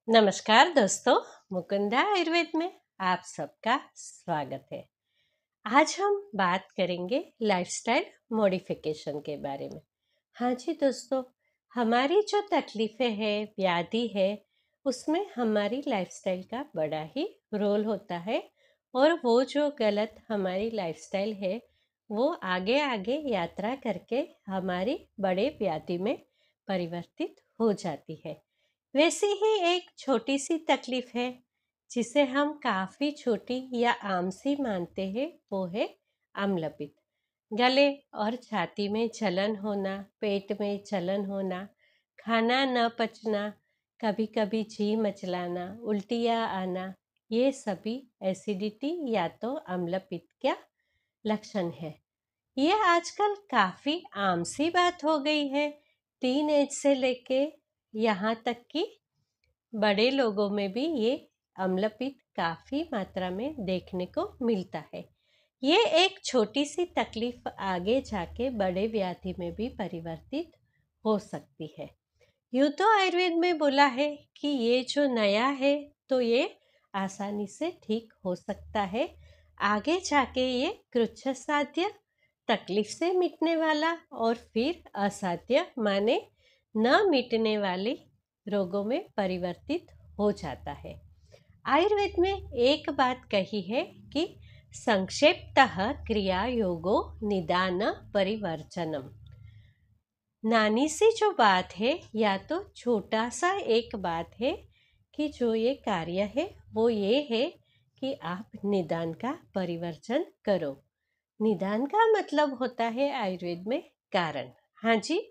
नमस्कार दोस्तों, मुकुंदा आयुर्वेद में आप सबका स्वागत है। आज हम बात करेंगे लाइफस्टाइल मॉडिफिकेशन के बारे में। हाँ जी दोस्तों, हमारी जो तकलीफ़ें हैं, व्याधि है, उसमें हमारी लाइफस्टाइल का बड़ा ही रोल होता है और वो जो गलत हमारी लाइफस्टाइल है, वो आगे आगे यात्रा करके हमारी बड़े व्याधि में परिवर्तित हो जाती है। वैसे ही एक छोटी सी तकलीफ है जिसे हम काफ़ी छोटी या आम सी मानते हैं, वो है अम्लपित्त। गले और छाती में जलन होना, पेट में जलन होना, खाना न पचना, कभी कभी जी मचलाना, उल्टियाँ आना, ये सभी एसिडिटी या तो अम्लपित्त का लक्षण है। ये आजकल काफ़ी आम सी बात हो गई है। टीन एज से लेके यहाँ तक कि बड़े लोगों में भी ये अम्लपित्त काफ़ी मात्रा में देखने को मिलता है। ये एक छोटी सी तकलीफ आगे जाके बड़े व्याधि में भी परिवर्तित हो सकती है। यूँ तो आयुर्वेद में बोला है कि ये जो नया है तो ये आसानी से ठीक हो सकता है। आगे जाके ये कृच्छसाध्य, तकलीफ से मिटने वाला और फिर असाध्य माने न मिटने वाली रोगों में परिवर्तित हो जाता है। आयुर्वेद में एक बात कही है कि संक्षेपतः क्रिया योगो निदान परिवर्जनम। नानी सी जो बात है या तो छोटा सा एक बात है कि जो ये कार्य है वो ये है कि आप निदान का परिवर्जन करो। निदान का मतलब होता है आयुर्वेद में कारण। हाँ जी,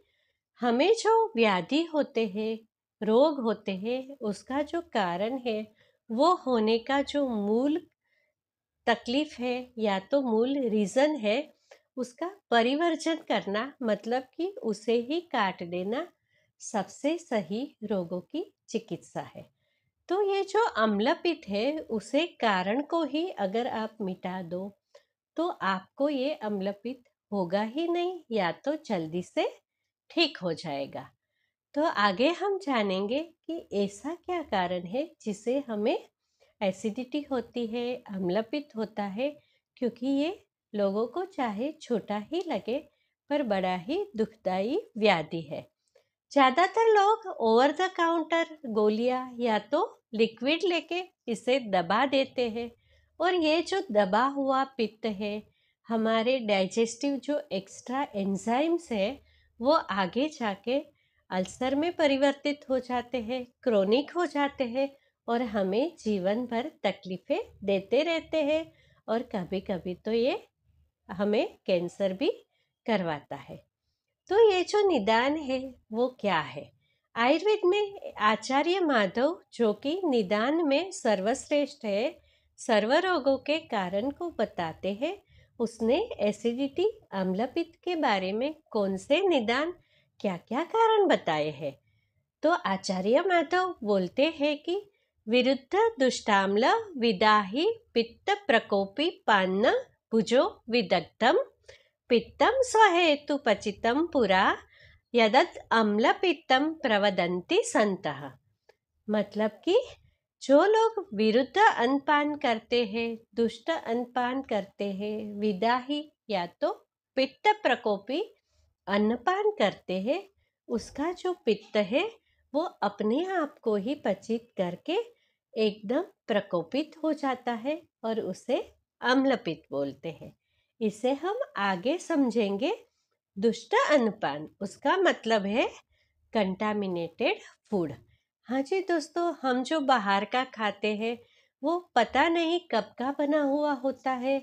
हमें जो व्याधि होते हैं, रोग होते हैं, उसका जो कारण है, वो होने का जो मूल तकलीफ है या तो मूल रीज़न है, उसका परिवर्जन करना मतलब कि उसे ही काट देना सबसे सही रोगों की चिकित्सा है। तो ये जो अम्लपित्त है, उसे कारण को ही अगर आप मिटा दो तो आपको ये अम्लपित्त होगा ही नहीं या तो जल्दी से ठीक हो जाएगा। तो आगे हम जानेंगे कि ऐसा क्या कारण है जिसे हमें एसिडिटी होती है, अम्लपित्त होता है, क्योंकि ये लोगों को चाहे छोटा ही लगे पर बड़ा ही दुखदाई व्याधि है। ज़्यादातर लोग ओवर द काउंटर गोलियां या तो लिक्विड लेके इसे दबा देते हैं और ये जो दबा हुआ पित्त है, हमारे डाइजेस्टिव जो एक्स्ट्रा एंजाइम्स है, वो आगे जाके अल्सर में परिवर्तित हो जाते हैं, क्रोनिक हो जाते हैं और हमें जीवन भर तकलीफ़ें देते रहते हैं और कभी कभी तो ये हमें कैंसर भी करवाता है। तो ये जो निदान है वो क्या है? आयुर्वेद में आचार्य माधव, जो कि निदान में सर्वश्रेष्ठ है, सर्व रोगों के कारण को बताते हैं। उसने एसिडिटी, अम्लपित्त के बारे में कौन से निदान, क्या क्या कारण बताए हैं। तो आचार्य माधव बोलते हैं कि विरुद्ध दुष्टाम्ल विदाहि पित्त प्रकोपी पान्न भुजो विदग्धम पित्तम स्वहेतु पचितम पुरा यदत अम्ल पित्तम प्रवदन्ति संतः। मतलब कि जो लोग विरुद्ध अन्नपान करते हैं, दुष्ट अन्नपान करते हैं, विदाही या तो पित्त प्रकोपी अन्नपान करते हैं, उसका जो पित्त है वो अपने आप को ही पचित करके एकदम प्रकोपित हो जाता है और उसे अम्लपित्त बोलते हैं। इसे हम आगे समझेंगे। दुष्ट अन्नपान, उसका मतलब है कंटामिनेटेड फूड। हाँ जी दोस्तों, हम जो बाहर का खाते हैं वो पता नहीं कब का बना हुआ होता है,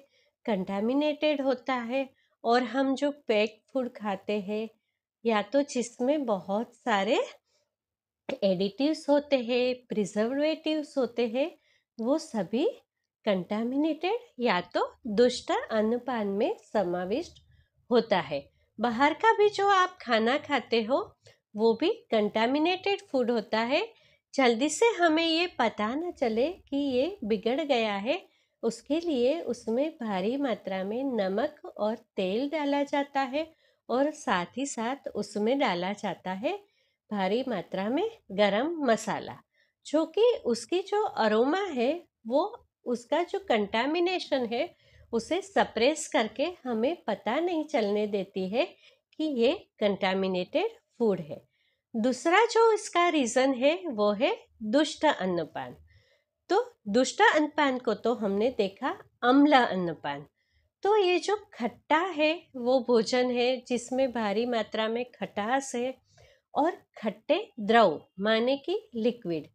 कंटामिनेटेड होता है। और हम जो पैक्ड फूड खाते हैं या तो जिसमें बहुत सारे एडिटिव्स होते हैं, प्रिजर्वेटिव्स होते हैं, वो सभी कंटामिनेटेड या तो दुष्ट अन्नपान में समाविष्ट होता है। बाहर का भी जो आप खाना खाते हो वो भी कंटामिनेटेड फूड होता है। जल्दी से हमें ये पता न चले कि ये बिगड़ गया है, उसके लिए उसमें भारी मात्रा में नमक और तेल डाला जाता है और साथ ही साथ उसमें डाला जाता है भारी मात्रा में गरम मसाला। जो कि उसकी जो अरोमा है वो उसका जो कंटामिनेशन है उसे सप्रेस करके हमें पता नहीं चलने देती है कि ये कंटामिनेटेड फूड है। दूसरा जो इसका रीज़न है वो है दुष्ट अन्नपान। तो दुष्ट अन्नपान को तो हमने देखा अम्ल अन्नपान। तो ये जो खट्टा है वो भोजन है जिसमें भारी मात्रा में खटास है और खट्टे द्रव माने कि लिक्विड।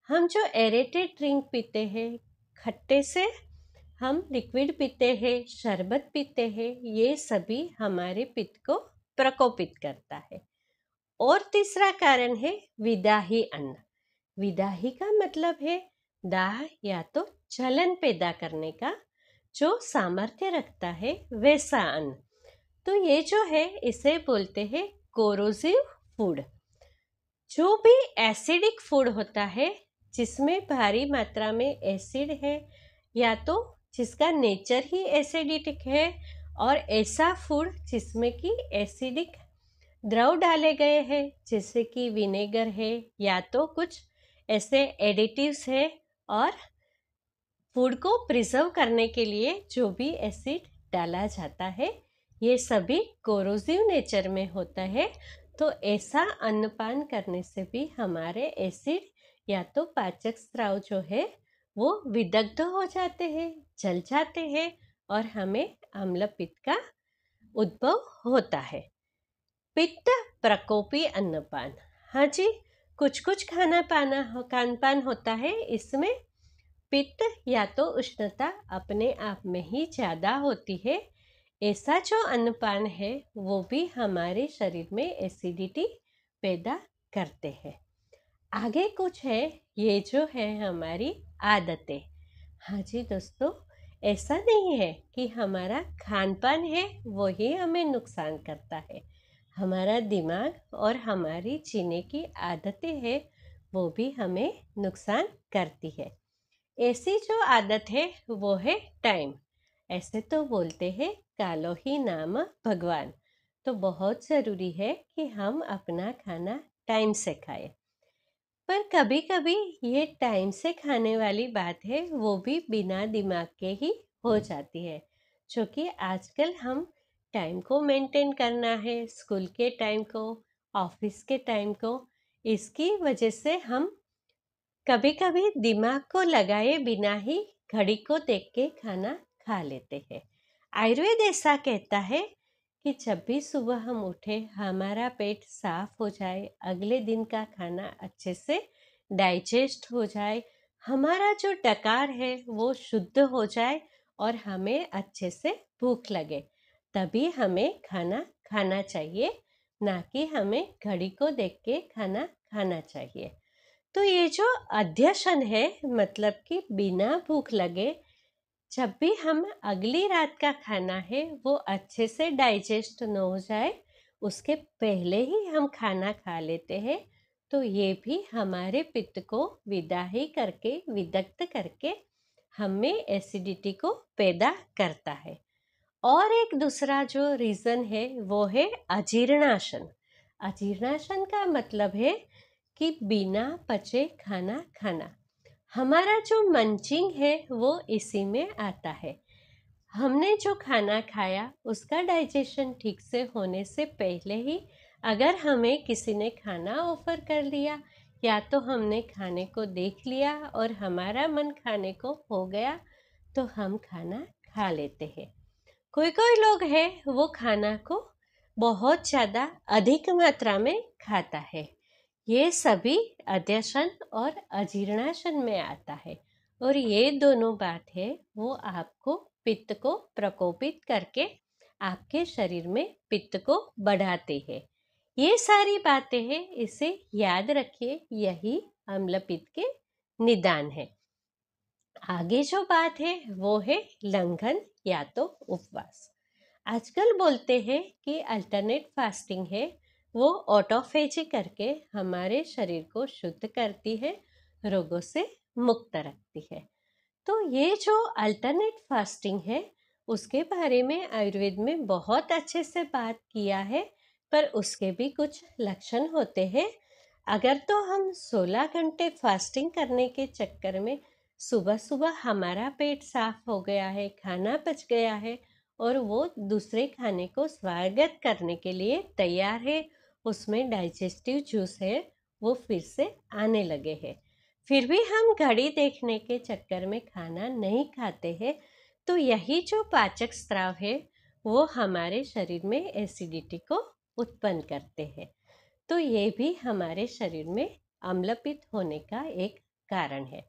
हम जो एरेटेड ड्रिंक पीते हैं, खट्टे से हम लिक्विड पीते हैं, शरबत पीते हैं, ये सभी हमारे पित्त को प्रकोपित करता है। और तीसरा कारण है विदाही अन्न। विदाही का मतलब है दाह या तो जलन पैदा करने का जो सामर्थ्य रखता है वैसा अन्न। तो ये जो है इसे बोलते हैं कोरोसिव फूड। जो भी एसिडिक फूड होता है जिसमें भारी मात्रा में एसिड है या तो जिसका नेचर ही एसिडिक है और ऐसा फूड जिसमें कि एसिडिक द्रव डाले गए हैं जैसे कि विनेगर है या तो कुछ ऐसे एडिटिव्स है और फूड को प्रिजर्व करने के लिए जो भी एसिड डाला जाता है ये सभी कोरोसिव नेचर में होता है। तो ऐसा अन्नपान करने से भी हमारे एसिड या तो पाचक स्राव जो है वो विदग्ध हो जाते हैं, जल जाते हैं और हमें अम्ल पित्त का उद्भव होता है। पित्त प्रकोपी अन्नपान। हाँ जी, कुछ खान पान होता है इसमें पित्त या तो उष्णता अपने आप में ही ज़्यादा होती है। ऐसा जो अन्नपान है वो भी हमारे शरीर में एसिडिटी पैदा करते हैं। आगे कुछ है, ये जो है हमारी आदतें। हाँ जी दोस्तों, ऐसा नहीं है कि हमारा खान पान है वो ही हमें नुकसान करता है। हमारा दिमाग और हमारी जीने की आदतें हैं वो भी हमें नुकसान करती है। ऐसी जो आदत है वो है टाइम। ऐसे तो बोलते हैं कालो ही नाम भगवान। तो बहुत ज़रूरी है कि हम अपना खाना टाइम से खाएं। पर कभी कभी ये टाइम से खाने वाली बात है वो भी बिना दिमाग के ही हो जाती है। जो कि आजकल हम टाइम को मेंटेन करना है, स्कूल के टाइम को, ऑफिस के टाइम को, इसकी वजह से हम कभी कभी दिमाग को लगाए बिना ही घड़ी को देख के खाना खा लेते हैं। आयुर्वेद ऐसा कहता है कि जब भी सुबह हम उठे हमारा पेट साफ हो जाए, अगले दिन का खाना अच्छे से डाइजेस्ट हो जाए, हमारा जो डकार है वो शुद्ध हो जाए और हमें अच्छे से भूख लगे, तभी हमें खाना खाना चाहिए, ना कि हमें घड़ी को देख के खाना खाना चाहिए। तो ये जो अध्यशन है मतलब कि बिना भूख लगे जब भी हम अगली रात का खाना है वो अच्छे से डाइजेस्ट न हो जाए उसके पहले ही हम खाना खा लेते हैं, तो ये भी हमारे पित्त को विदाही करके विदग्ध करके हमें एसिडिटी को पैदा करता है। और एक दूसरा जो रीज़न है वो है अजीर्णाशन। अजीर्णाशन का मतलब है कि बिना पचे खाना खाना। हमारा जो मंचिंग है वो इसी में आता है। हमने जो खाना खाया उसका डाइजेशन ठीक से होने से पहले ही अगर हमें किसी ने खाना ऑफर कर लिया या तो हमने खाने को देख लिया और हमारा मन खाने को हो गया तो हम खाना खा लेते हैं। कोई कोई लोग है वो खाना को बहुत ज़्यादा अधिक मात्रा में खाता है। ये सभी अध्यशन और अजीर्णाशन में आता है और ये दोनों बात है वो आपको पित्त को प्रकोपित करके आपके शरीर में पित्त को बढ़ाते हैं। ये सारी बातें हैं, इसे याद रखिए, यही अम्ल पित्त के निदान है। आगे जो बात है वो है लंघन या तो उपवास। आजकल बोलते हैं कि अल्टरनेट फास्टिंग है वो ऑटोफेजी करके हमारे शरीर को शुद्ध करती है, रोगों से मुक्त रखती है। तो ये जो अल्टरनेट फास्टिंग है उसके बारे में आयुर्वेद में बहुत अच्छे से बात किया है, पर उसके भी कुछ लक्षण होते हैं। अगर तो हम 16 घंटे फास्टिंग करने के चक्कर में सुबह सुबह हमारा पेट साफ हो गया है, खाना पच गया है और वो दूसरे खाने को स्वागत करने के लिए तैयार है, उसमें डाइजेस्टिव जूस है वो फिर से आने लगे हैं, फिर भी हम घड़ी देखने के चक्कर में खाना नहीं खाते हैं, तो यही जो पाचक स्राव है वो हमारे शरीर में एसिडिटी को उत्पन्न करते हैं। तो ये भी हमारे शरीर में अम्लपित्त होने का एक कारण है।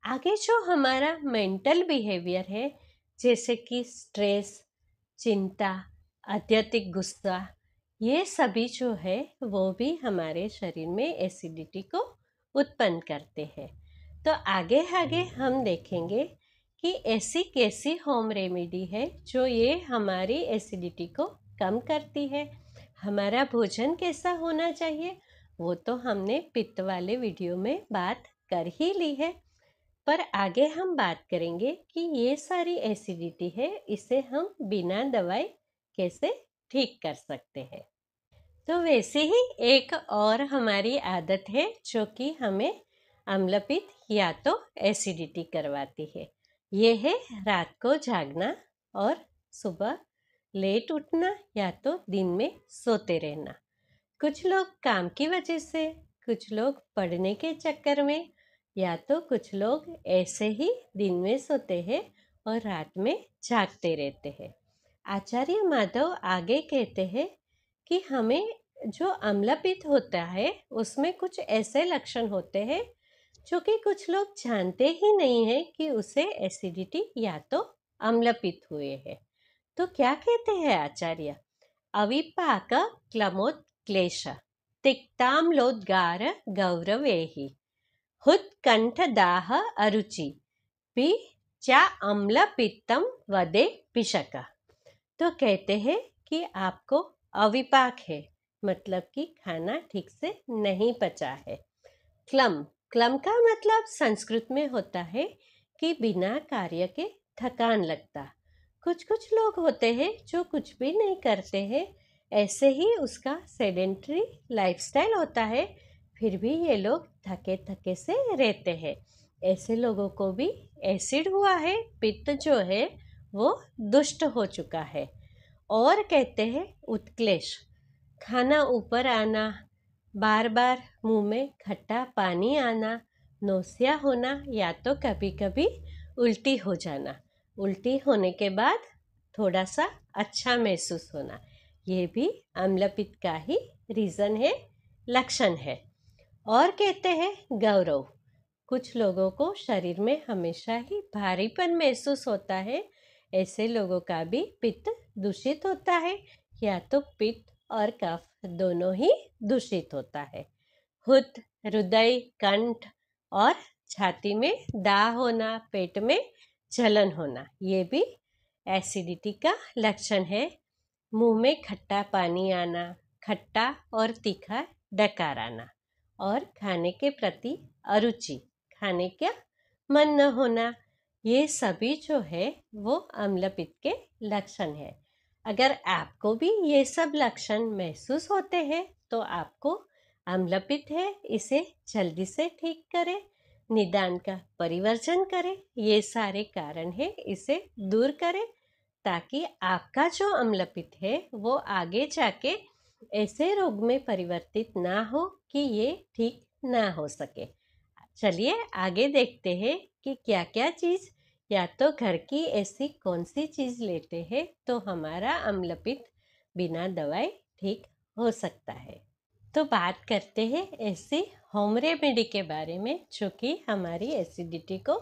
आगे जो हमारा मेंटल बिहेवियर है, जैसे कि स्ट्रेस, चिंता, अत्यधिक गुस्सा, ये सभी जो है वो भी हमारे शरीर में एसिडिटी को उत्पन्न करते हैं। तो आगे आगे हम देखेंगे कि ऐसी कैसी होम रेमेडी है जो ये हमारी एसिडिटी को कम करती है। हमारा भोजन कैसा होना चाहिए वो तो हमने पित्त वाले वीडियो में बात कर ही ली है, पर आगे हम बात करेंगे कि ये सारी एसिडिटी है इसे हम बिना दवाई कैसे ठीक कर सकते हैं। तो वैसे ही एक और हमारी आदत है जो कि हमें अम्लपित्त या तो एसिडिटी करवाती है, ये है रात को जागना और सुबह लेट उठना या तो दिन में सोते रहना। कुछ लोग काम की वजह से, कुछ लोग पढ़ने के चक्कर में, या तो कुछ लोग ऐसे ही दिन में सोते हैं और रात में जागते रहते हैं। आचार्य माधव आगे कहते हैं कि हमें जो अम्लपित्त होता है उसमें कुछ ऐसे लक्षण होते हैं जो कि कुछ लोग जानते ही नहीं है कि उसे एसिडिटी या तो अम्लपित्त हुए है। तो क्या कहते हैं आचार्य? अविपाक क्लमोत्क्लेश तिक्ताम्लोद्गार गौरवेहि हुत्कंठदाह अरुचि पी चा अम्लपित्तम वदे पिशक। तो कहते हैं कि आपको अविपाक है, मतलब कि खाना ठीक से नहीं पचा है। क्लम, क्लम का मतलब संस्कृत में होता है कि बिना कार्य के थकान लगता। कुछ कुछ लोग होते हैं जो कुछ भी नहीं करते हैं, ऐसे ही उसका सेडेंटरी लाइफस्टाइल होता है, फिर भी ये लोग थके थके से रहते हैं। ऐसे लोगों को भी एसिड हुआ है, पित्त जो है वो दुष्ट हो चुका है। और कहते हैं उत्क्लेश, खाना ऊपर आना, बार बार मुंह में खट्टा पानी आना, नौसिया होना या तो कभी कभी उल्टी हो जाना, उल्टी होने के बाद थोड़ा सा अच्छा महसूस होना, ये भी अम्लपित्त का ही रीज़न है, लक्षण है। और कहते हैं गौरव, कुछ लोगों को शरीर में हमेशा ही भारीपन महसूस होता है, ऐसे लोगों का भी पित्त दूषित होता है, या तो पित्त और कफ दोनों ही दूषित होता है। हुत, हृदय, कंठ और छाती में दाह होना, पेट में जलन होना, ये भी एसिडिटी का लक्षण है। मुंह में खट्टा पानी आना, खट्टा और तीखा डकार आना और खाने के प्रति अरुचि, खाने का मन न होना, ये सभी जो है वो अम्लपित्त के लक्षण है। अगर आपको भी ये सब लक्षण महसूस होते हैं तो आपको अम्लपित्त है, इसे जल्दी से ठीक करें, निदान का परिवर्जन करें, ये सारे कारण है इसे दूर करें, ताकि आपका जो अम्लपित्त है वो आगे जाके ऐसे रोग में परिवर्तित ना हो कि ये ठीक ना हो सके। चलिए आगे देखते हैं कि क्या क्या चीज़, या तो घर की ऐसी कौन सी चीज़ लेते हैं तो हमारा अम्लपित्त बिना दवाई ठीक हो सकता है। तो बात करते हैं ऐसी होम रेमेडी के बारे में जो कि हमारी एसिडिटी को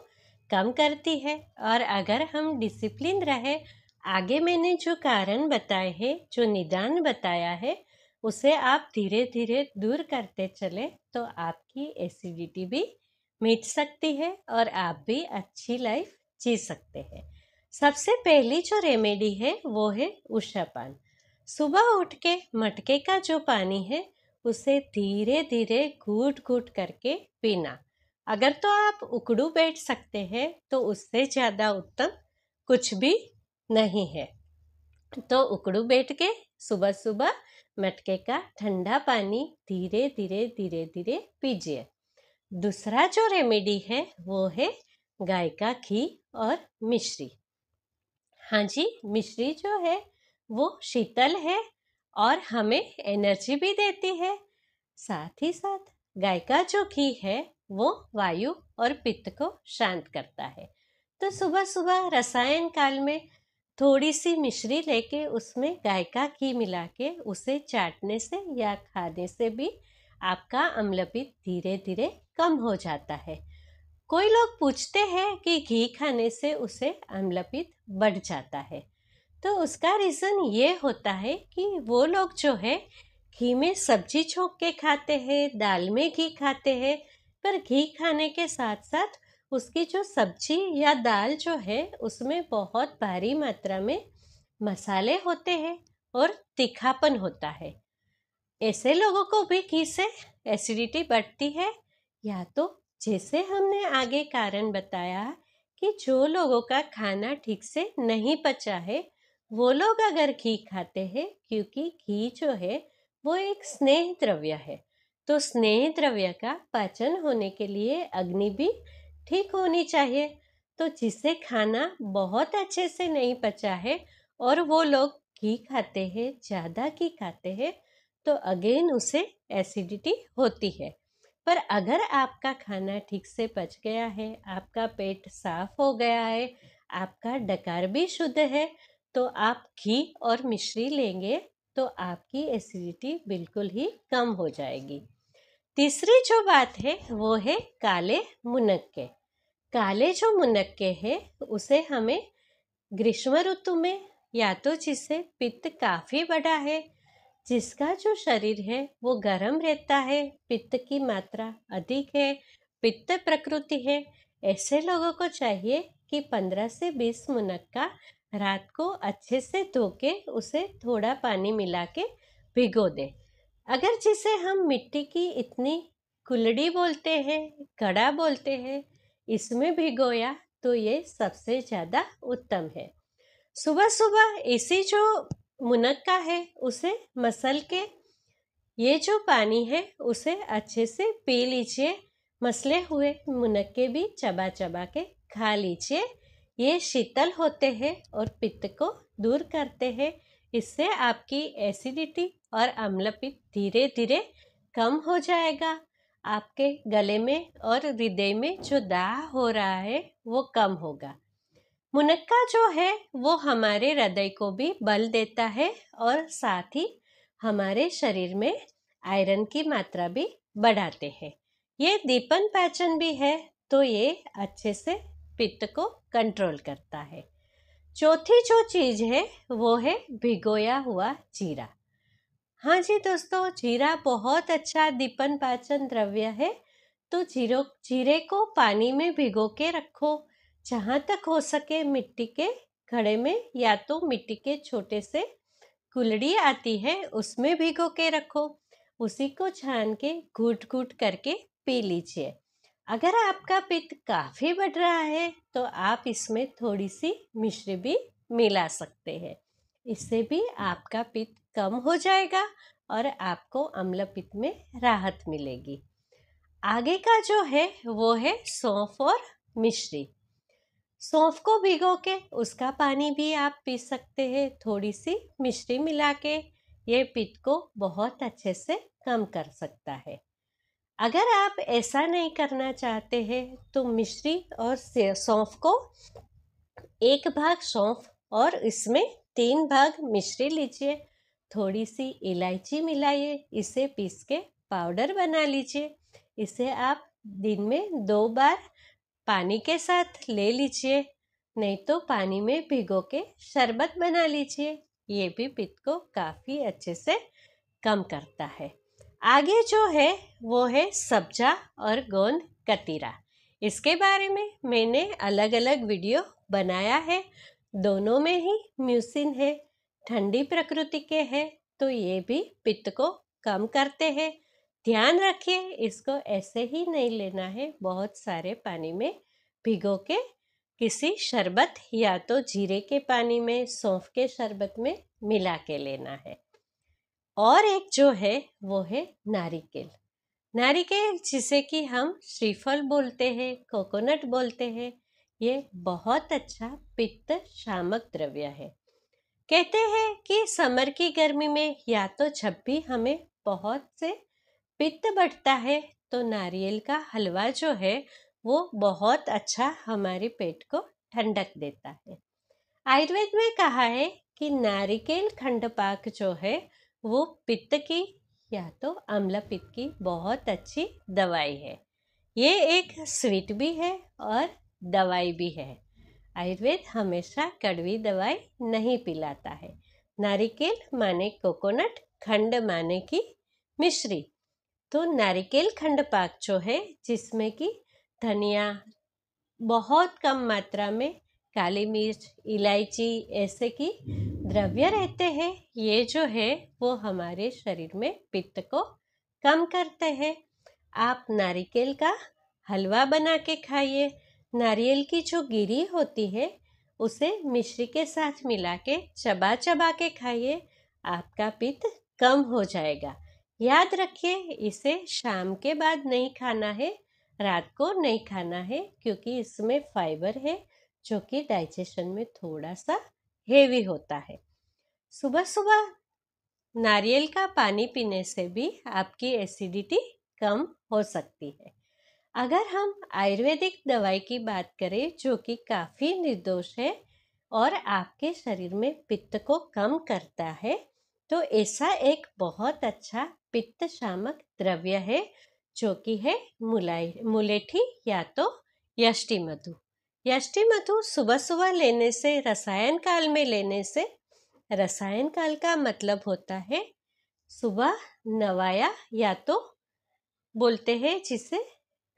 कम करती है। और अगर हम डिसिप्लिन रहे, आगे मैंने जो कारण बताए हैं, जो निदान बताया है, उसे आप धीरे धीरे दूर करते चले तो आपकी एसिडिटी भी मिट सकती है और आप भी अच्छी लाइफ जी सकते हैं। सबसे पहली जो रेमेडी है वो है उषापान। सुबह उठ के मटके का जो पानी है उसे धीरे धीरे घूट घूट करके पीना। अगर तो आप उकड़ू बैठ सकते हैं तो उससे ज़्यादा उत्तम कुछ भी नहीं है। तो उकड़ू बैठ के सुबह सुबह मटके का ठंडा पानी धीरे धीरे धीरे धीरे पीजिए। दूसरा जो रेमेडी है वो है गाय का घी और मिश्री। हाँ जी, मिश्री जो है वो शीतल है और हमें एनर्जी भी देती है। साथ ही साथ गाय का जो घी है वो वायु और पित्त को शांत करता है। तो सुबह सुबह रसायन काल में थोड़ी सी मिश्री लेके उसमें गाय का घी मिला के उसे चाटने से या खाने से भी आपका अम्लपित्त धीरे धीरे कम हो जाता है। कोई लोग पूछते हैं कि घी खाने से उसे अम्लपित्त बढ़ जाता है। तो उसका रीज़न ये होता है कि वो लोग जो है घी में सब्जी छोंक के खाते हैं, दाल में घी खाते हैं, पर घी खाने के साथ साथ उसकी जो सब्जी या दाल जो है उसमें बहुत भारी मात्रा में मसाले होते हैं और तीखापन होता है। ऐसे लोगों को भी घी से एसिडिटी बढ़ती है। या तो जैसे हमने आगे कारण बताया कि जो लोगों का खाना ठीक से नहीं पचा है वो लोग अगर घी खाते हैं, क्योंकि घी जो है वो एक स्नेह द्रव्य है, तो स्नेह द्रव्य का पाचन होने के लिए अग्नि भी ठीक होनी चाहिए। तो जिसे खाना बहुत अच्छे से नहीं पचा है और वो लोग घी खाते हैं, ज़्यादा घी खाते हैं, तो अगेन उसे एसिडिटी होती है। पर अगर आपका खाना ठीक से पच गया है, आपका पेट साफ हो गया है, आपका डकार भी शुद्ध है, तो आप घी और मिश्री लेंगे तो आपकी एसिडिटी बिल्कुल ही कम हो जाएगी। तीसरी जो बात है वो है काले मुनक्के। काले जो मुनक्के हैं उसे हमें ग्रीष्म ऋतु में, या तो जिससे पित्त काफ़ी बढ़ा है, जिसका जो शरीर है वो गर्म रहता है, पित्त की मात्रा अधिक है, पित्त प्रकृति है, ऐसे लोगों को चाहिए कि 15 से 20 मुनक्का रात को अच्छे से धो के उसे थोड़ा पानी मिला के भिगो दे। अगर जिसे हम मिट्टी की इतनी कुल्हड़ी बोलते हैं, घड़ा बोलते हैं, इसमें भिगोया तो ये सबसे ज़्यादा उत्तम है। सुबह सुबह इसी जो मुनक्का है उसे मसल के ये जो पानी है उसे अच्छे से पी लीजिए। मसले हुए मुनक्के भी चबा चबा के खा लीजिए। ये शीतल होते हैं और पित्त को दूर करते हैं। इससे आपकी एसिडिटी और अम्लपित्त धीरे धीरे कम हो जाएगा। आपके गले में और हृदय में जो दाह हो रहा है वो कम होगा। मुनक्का जो है वो हमारे हृदय को भी बल देता है और साथ ही हमारे शरीर में आयरन की मात्रा भी बढ़ाते हैं। ये दीपन पाचन भी है, तो ये अच्छे से पित्त को कंट्रोल करता है। चौथी जो चीज़ है वो है भिगोया हुआ जीरा। हाँ जी दोस्तों, जीरा बहुत अच्छा दीपन पाचन द्रव्य है। तो जीरे को पानी में भिगो के रखो, जहाँ तक हो सके मिट्टी के घड़े में, या तो मिट्टी के छोटे से कुल्हड़ी आती है उसमें भिगो के रखो। उसी को छान के घूट घूट करके पी लीजिए। अगर आपका पित्त काफ़ी बढ़ रहा है तो आप इसमें थोड़ी सी मिश्री भी मिला सकते हैं। इससे भी आपका पित्त कम हो जाएगा और आपको अम्ल पित्त में राहत मिलेगी। आगे का जो है वो है सौंफ और मिश्री। सौंफ को भिगो के उसका पानी भी आप पी सकते हैं, थोड़ी सी मिश्री मिला के। ये पित्त को बहुत अच्छे से कम कर सकता है। अगर आप ऐसा नहीं करना चाहते हैं तो मिश्री और सौंफ को 1 भाग सौंफ और इसमें 3 भाग मिश्री लीजिए, थोड़ी सी इलायची मिलाइए, इसे पीस के पाउडर बना लीजिए। इसे आप दिन में 2 बार पानी के साथ ले लीजिए, नहीं तो पानी में भिगो के शरबत बना लीजिए। ये भी पित्त को काफ़ी अच्छे से कम करता है। आगे जो है वो है सब्जा और गोंद कतीरा। इसके बारे में मैंने अलग अलग वीडियो बनाया है। दोनों में ही म्यूसिन है, ठंडी प्रकृति के हैं, तो ये भी पित्त को कम करते हैं। ध्यान रखिए, इसको ऐसे ही नहीं लेना है, बहुत सारे पानी में भिगो के किसी शरबत या तो जीरे के पानी में, सौंफ के शरबत में मिला के लेना है। और एक जो है वो है नारिकेल। नारिकेल जिसे कि हम श्रीफल बोलते हैं, कोकोनट बोलते हैं, ये बहुत अच्छा पित्त शामक द्रव्य है। कहते हैं कि समर की गर्मी में या तो जब भी हमें बहुत से पित्त बढ़ता है तो नारियल का हलवा जो है वो बहुत अच्छा हमारे पेट को ठंडक देता है। आयुर्वेद में कहा है कि नारिकेल खंड पाक जो है वो पित्त की या तो अम्ल पित्त की बहुत अच्छी दवाई है। ये एक स्वीट भी है और दवाई भी है। आयुर्वेद हमेशा कड़वी दवाई नहीं पिलाता है। नारिकेल माने कोकोनट, खंड माने की मिश्री। तो नारिकेल खंड पाक जो है जिसमें कि धनिया, बहुत कम मात्रा में काली मिर्च, इलायची ऐसे की द्रव्य रहते हैं, ये जो है वो हमारे शरीर में पित्त को कम करते हैं। आप नारिकेल का हलवा बना के खाइए। नारियल की जो गिरी होती है उसे मिश्री के साथ मिला के चबा चबा के खाइए, आपका पित्त कम हो जाएगा। याद रखिए, इसे शाम के बाद नहीं खाना है, रात को नहीं खाना है, क्योंकि इसमें फाइबर है जो कि डाइजेशन में थोड़ा सा हेवी होता है। सुबह सुबह नारियल का पानी पीने से भी आपकी एसिडिटी कम हो सकती है। अगर हम आयुर्वेदिक दवाई की बात करें जो कि काफ़ी निर्दोष है और आपके शरीर में पित्त को कम करता है, तो ऐसा एक बहुत अच्छा पित्त शामक द्रव्य है जो कि है मुलेठी या तो यष्टि मधु। यष्टि मधु सुबह सुबह लेने से, रसायन काल में लेने से, रसायन काल का मतलब होता है सुबह नवाया या तो बोलते हैं जिसे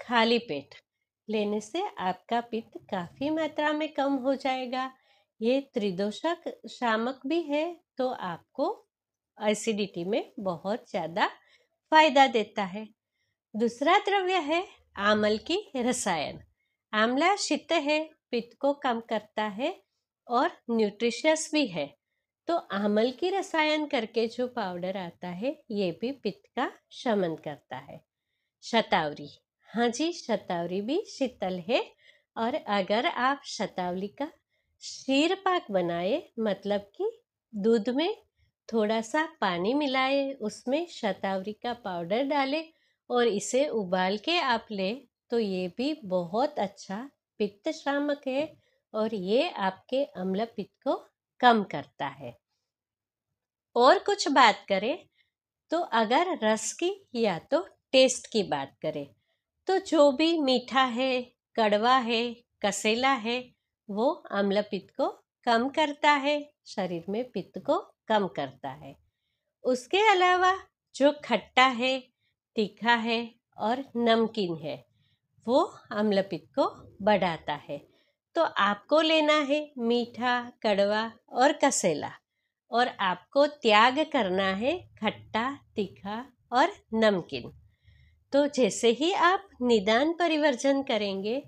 खाली पेट लेने से आपका पित्त काफ़ी मात्रा में कम हो जाएगा। ये त्रिदोषक शामक भी है तो आपको एसिडिटी में बहुत ज़्यादा फायदा देता है। दूसरा द्रव्य है आमल की रसायन। आंवला शीत है, पित्त को कम करता है और न्यूट्रिशियस भी है। तो आमल की रसायन करके जो पाउडर आता है ये भी पित्त का शमन करता है। शतावरी, हाँ जी, शतावरी भी शीतल है। और अगर आप शतावरी का शीर पाक बनाए, मतलब कि दूध में थोड़ा सा पानी मिलाए, उसमें शतावरी का पाउडर डालें और इसे उबाल के आप ले, तो ये भी बहुत अच्छा पित्त शामक है और ये आपके अम्ल पित्त को कम करता है। और कुछ बात करें तो अगर रस की या तो टेस्ट की बात करें तो जो भी मीठा है, कड़वा है, कसेला है, वो अम्ल पित्त को कम करता है, शरीर में पित्त को कम करता है। उसके अलावा जो खट्टा है, तीखा है और नमकीन है, वो अम्ल पित्त को बढ़ाता है। तो आपको लेना है मीठा, कड़वा और कसेला, और आपको त्याग करना है खट्टा, तीखा और नमकीन। तो जैसे ही आप निदान परिवर्जन करेंगे,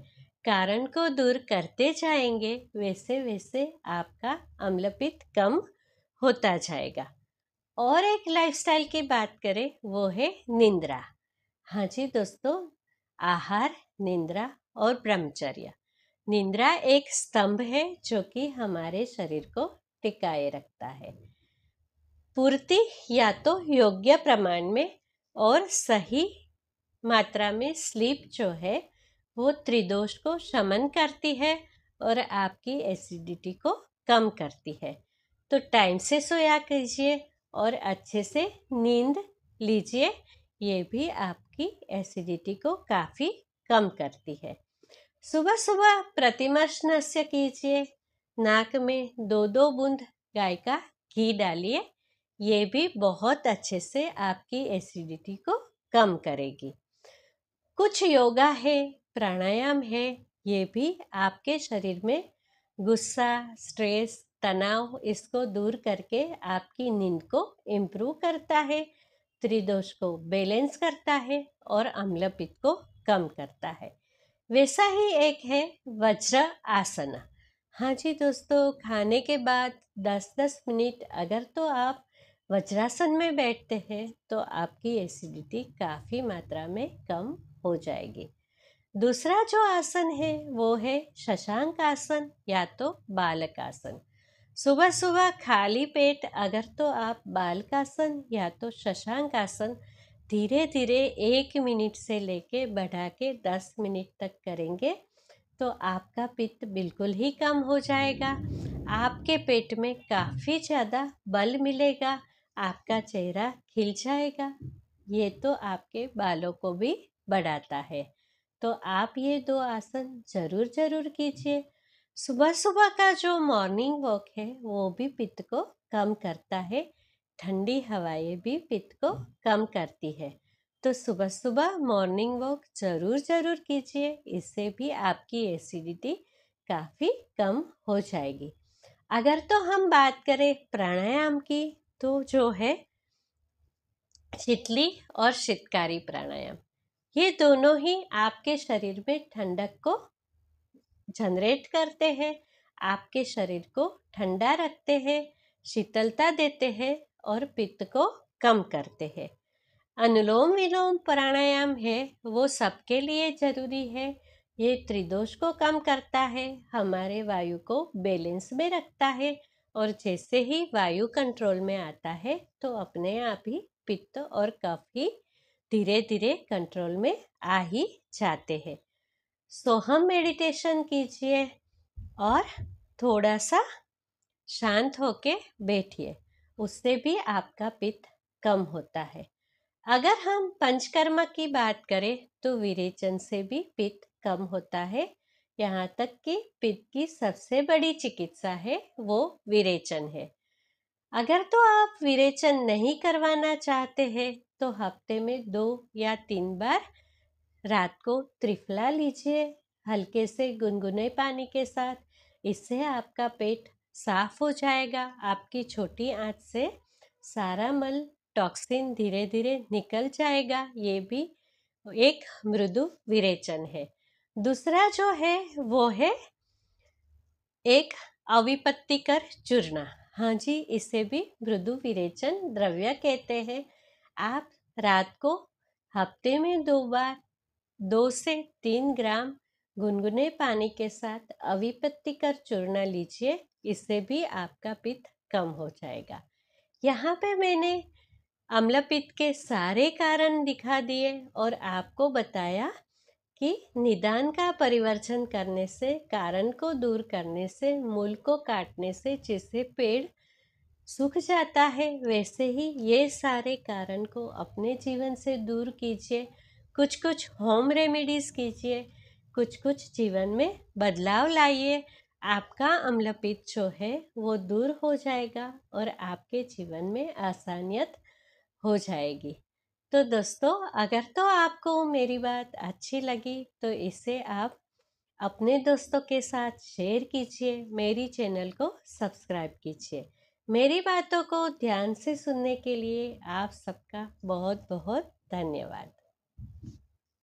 कारण को दूर करते जाएंगे, वैसे वैसे आपका अम्ल पित्त कम होता जाएगा। और एक लाइफस्टाइल की बात करें वो है निंद्रा। हाँ जी दोस्तों, आहार, निंद्रा और ब्रह्मचर्य। निंद्रा एक स्तंभ है जो कि हमारे शरीर को टिकाए रखता है। पूर्ति या तो योग्य प्रमाण में और सही मात्रा में स्लीप जो है वो त्रिदोष को शमन करती है और आपकी एसिडिटी को कम करती है। तो टाइम से सोया कीजिए और अच्छे से नींद लीजिए, ये भी आपकी एसिडिटी को काफ़ी कम करती है। सुबह सुबह प्रतिमर्श नस्य कीजिए, नाक में 2-2 बूंद गाय का घी डालिए, ये भी बहुत अच्छे से आपकी एसिडिटी को कम करेगी। कुछ योगा है, प्राणायाम है, ये भी आपके शरीर में गुस्सा, स्ट्रेस, तनाव, इसको दूर करके आपकी नींद को इम्प्रूव करता है, त्रिदोष को बैलेंस करता है और अम्ल पित्त को कम करता है। वैसा ही एक है वज्र आसन। हाँ जी दोस्तों, खाने के बाद 10-10 मिनट अगर तो आप वज्रासन में बैठते हैं तो आपकी एसिडिटी काफ़ी मात्रा में कम हो जाएगी। दूसरा जो आसन है वो है शशांक आसन या तो बालक आसन। सुबह सुबह खाली पेट अगर तो आप बालक आसन या तो शशांक आसन धीरे धीरे 1 मिनट से लेके बढ़ा के 10 मिनट तक करेंगे तो आपका पित्त बिल्कुल ही कम हो जाएगा। आपके पेट में काफ़ी ज़्यादा बल मिलेगा, आपका चेहरा खिल जाएगा। ये तो आपके बालों को भी बढ़ाता है। तो आप ये 2 आसन ज़रूर ज़रूर कीजिए। सुबह सुबह का जो मॉर्निंग वॉक है वो भी पित्त को कम करता है। ठंडी हवाएं भी पित्त को कम करती है। तो सुबह सुबह मॉर्निंग वॉक ज़रूर ज़रूर कीजिए, इससे भी आपकी एसिडिटी काफ़ी कम हो जाएगी। अगर तो हम बात करें प्राणायाम की तो जो है शीतली और शीतकारी प्राणायाम, ये दोनों ही आपके शरीर में ठंडक को जनरेट करते हैं, आपके शरीर को ठंडा रखते हैं, शीतलता देते हैं और पित्त को कम करते हैं। अनुलोम विलोम प्राणायाम है वो सबके लिए जरूरी है। ये त्रिदोष को कम करता है, हमारे वायु को बैलेंस में रखता है और जैसे ही वायु कंट्रोल में आता है तो अपने आप ही पित्त और कफ ही धीरे धीरे कंट्रोल में आ ही जाते हैं। सोहम मेडिटेशन कीजिए और थोड़ा सा शांत होके बैठिए, उससे भी आपका पित्त कम होता है। अगर हम पंचकर्मा की बात करें तो विरेचन से भी पित्त कम होता है। यहाँ तक कि पित्त की सबसे बड़ी चिकित्सा है वो विरेचन है। अगर तो आप विरेचन नहीं करवाना चाहते हैं तो हफ्ते में 2 या 3 बार रात को त्रिफला लीजिए हल्के से गुनगुने पानी के साथ। इससे आपका पेट साफ हो जाएगा, आपकी छोटी आंत से सारा मल टॉक्सिन धीरे धीरे निकल जाएगा। ये भी एक मृदु विरेचन है। दूसरा जो है वो है एक अविपत्तिकर चूर्ण। हाँ जी, इसे भी मृदु विरेचन द्रव्य कहते हैं। आप रात को हफ्ते में 2 बार 2 से 3 ग्राम गुनगुने पानी के साथ अविपत्तिकर चूर्ण लीजिए, इससे भी आपका पित्त कम हो जाएगा। यहाँ पे मैंने अम्ल पित्त के सारे कारण दिखा दिए और आपको बताया कि निदान का परिवर्तन करने से, कारण को दूर करने से, मूल को काटने से जिससे पेड़ सूख जाता है, वैसे ही ये सारे कारण को अपने जीवन से दूर कीजिए। कुछ कुछ होम रेमेडीज कीजिए, कुछ कुछ जीवन में बदलाव लाइए। आपका अम्ल पित्त जो है वो दूर हो जाएगा और आपके जीवन में आसानियत हो जाएगी। तो दोस्तों, अगर तो आपको मेरी बात अच्छी लगी तो इसे आप अपने दोस्तों के साथ शेयर कीजिए, मेरी चैनल को सब्सक्राइब कीजिए। मेरी बातों को ध्यान से सुनने के लिए आप सबका बहुत बहुत धन्यवाद।